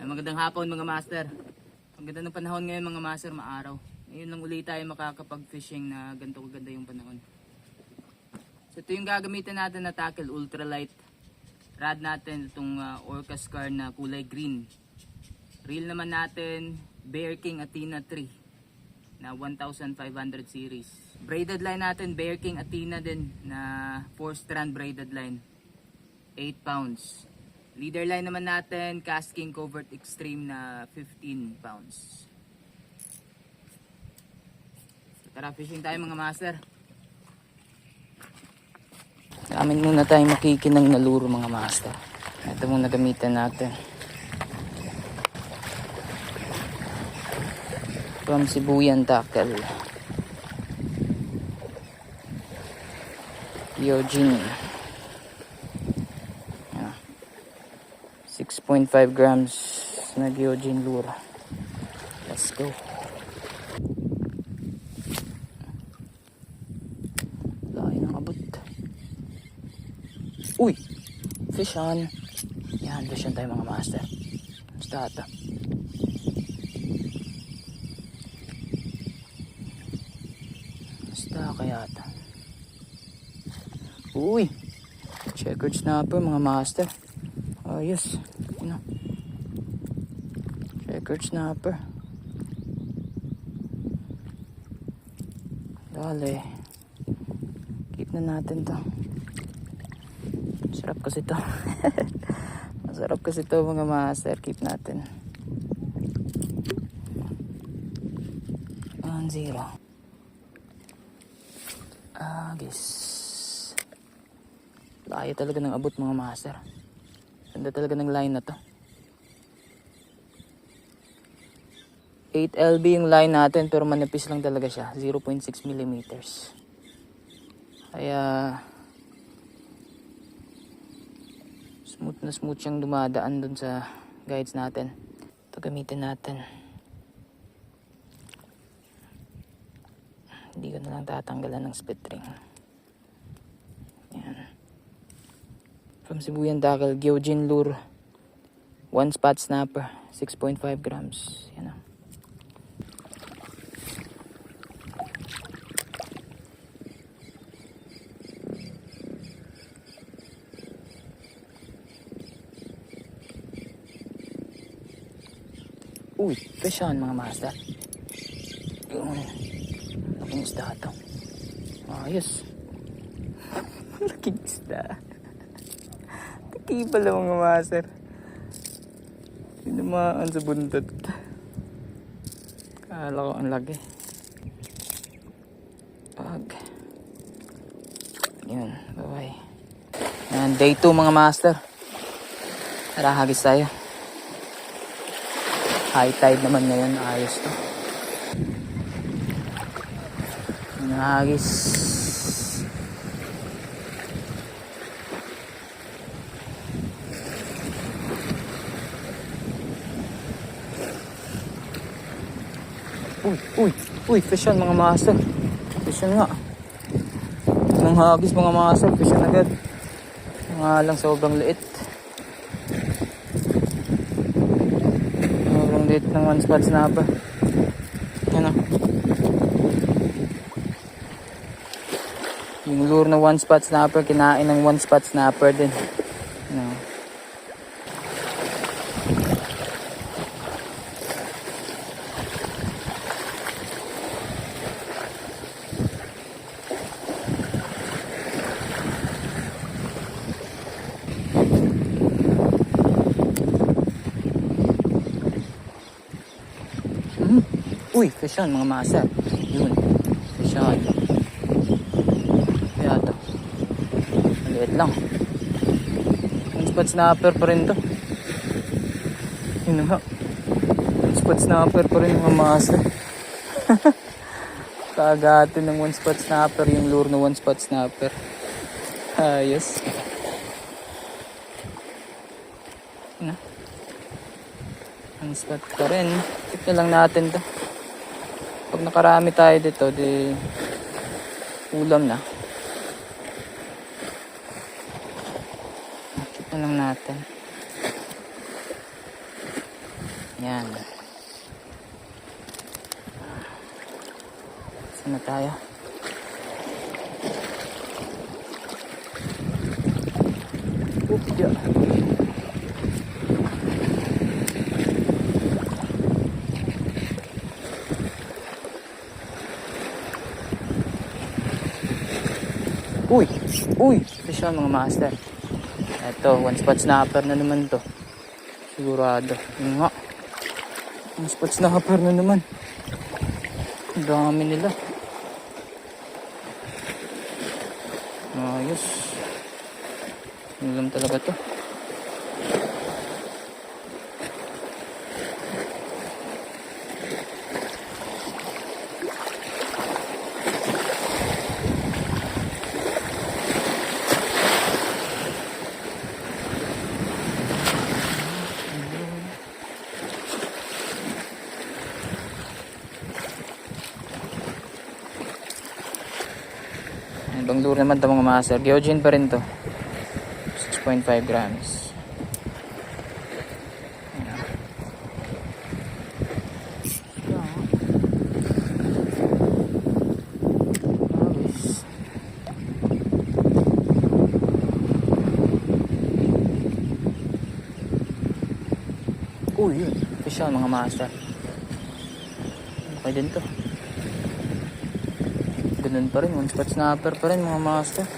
Magandang hapon mga master. Ang ganda ng panahon ngayon mga master, maaraw. Ngayon lang uli tayo makakapag-fishing na ganito kaganda yung panahon. So ito yung gagamitin natin na tackle, ultralight rod natin, itong Orca Scar na kulay green. Reel naman natin, Bear King Athena 3 na 1500 series. Braided line natin, Bear King Athena din na 4 strand braided line, 8 pounds. Leader line naman natin, Casking Covert Extreme na 15 pounds. So, tara, fishing tayo mga master. Amin muna tayo makikinang na luro mga master. Ito muna gamitin natin. From Sibuyan Tackle. Eugene. 6.5 grams na Eugene lure. Let's go. Layo ng abot. Uy! Fish on. Yan, fish on tayo mga master. Basta ata. Basta kaya ata. Uy! Checkered snapper mga master. Ayos. Ano? Checkered snapper. Dali. Keep na natin to. Sarap kasi to. Masarap kasi to mga master. Keep natin. 1-0. Guys. Layo talaga ng abot mga master. Ganda talaga ng line na to. 8 LB yung line natin pero manipis lang talaga siya. 0.6 mm. Kaya smooth na smooth siyang dumadaan dun sa guides natin. Ito gamitin natin. Hindi ko na lang tatanggalan ng split ring. Yan. From Sibuyan Tackle, Eugene lure, 1 spot snapper, 6.5 grams. Yan o. Uy, fish on mga master. Yun. Laking isda ito. Ayos. Laking isda. Taki pala mga master. Tinamaan sa buntot. Kala ko ang laki. Pag. Yun, bye bye. Yan, day 2 mga master. Tara, hagis tayo. High tide naman ngayon, ayos to. Hagis. Uy, fish on mga master. Fish on nga. Nang hagis mga master, fish on agad. Nga lang sobrang liit. Sobrang liit ng 1 spot snapper. Yan o. Yung lure na 1 spot snapper, kinain ng 1 spot snapper din. Yan o. Uy, fish on mga master. Yun. Fish on. Kaya ito. Maliit lang. 1 spot snapper pa rin to. Yun nga. 1 spot snapper pa rin mga master. Kagatin ng 1 spot snapper. Yung lure na 1 spot snapper. Ayos. Yun na. 1 spot pa rin. Keep na lang natin to. Pag nakarami tayo dito, di ulam na. Keep na lang natin. Yan. Saan na tayo? Yeah. Uy, fish on mga master. Ito, one spot snapper na naman to. Sigurado. Yun nga. One spot snapper na naman. Ang dami nila. Ayos. Alam talaga to. Ibang lure naman ito mga master. Gyojin pa rin to. 6.5 grams. Uy, yun. Fish on mga master. Okay din to. Ganun pa rin, one spot snapper pa rin mga master.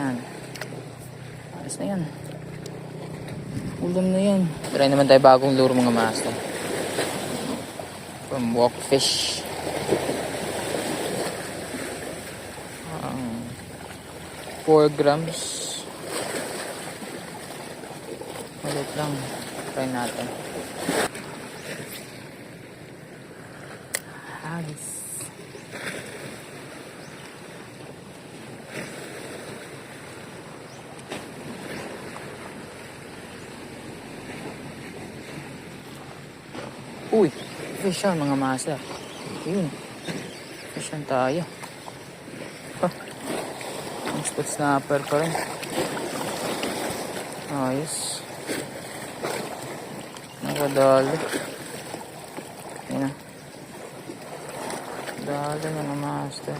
Yan. Alas na yan. Ulam na yan. Try naman tayo bagong lure mga master. From Walkfish. 4 grams. Malit lang. Try natin. Hagis. Uy, fish on mga master. Yun. Fish on tayo. Spot snapper pa rin. Ayos. Nakadali. Yan na. Dali mga master.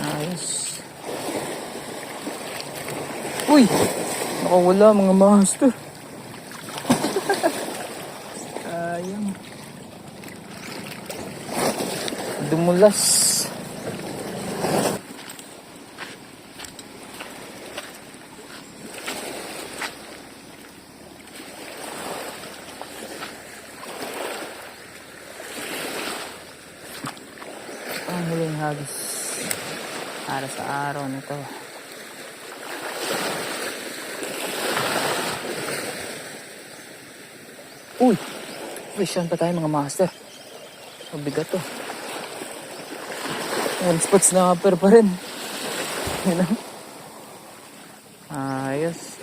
Ayos. Uy! Nakawala mga master. Ayun. Dumulas. Ang huling hagis para sa araw na to. Uy! Fish on pa tayo mga master. Mabigat to. One spot snapper pa rin. Yun know? Ayos.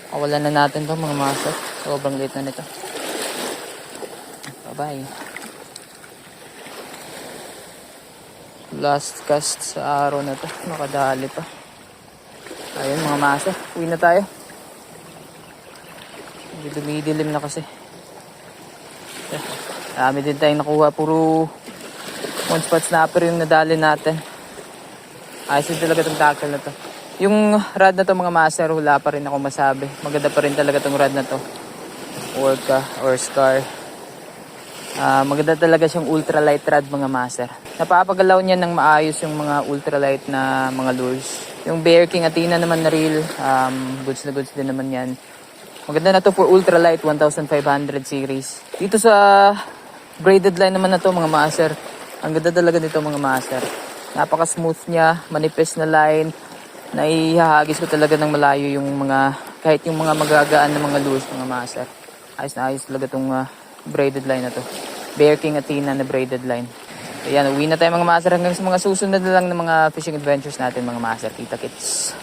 Kawalan na natin to mga master. Sobrang late na nito. Bye bye. Last cast sa araw na to. Nakadali pa. Ayun mga master. Uwi na tayo. Dumidilim na kasi. Dami din tayong nakuha. Puro one spot snapper yung nadali natin. Ayos din talaga itong tackle na to. Yung rod na to mga master, wala pa rin ako masabi. Maganda pa rin talaga itong rod na to. Orca or Scar. Maganda talaga siyang ultralight rod mga master. Napapagalaw niya ng maayos yung mga ultralight na mga lures. Yung Bear King Athena naman na reel, goods na goods din naman yan. Maganda na to for ultralight 1500 series. Dito sa braided line naman na to mga master. Ang ganda talaga nito mga master. Napaka smooth niya, manipis na line. Naihahagis ko talaga ng malayo yung mga Kahit yung mga magagaan na mga lures, mga master. Ayos na ayos talaga itong braided line na to. Bear King Athena na braided line. Ayan, uwi na tayo mga master hanggang sa mga susunod na lang ng mga fishing adventures natin mga master. Kita kits.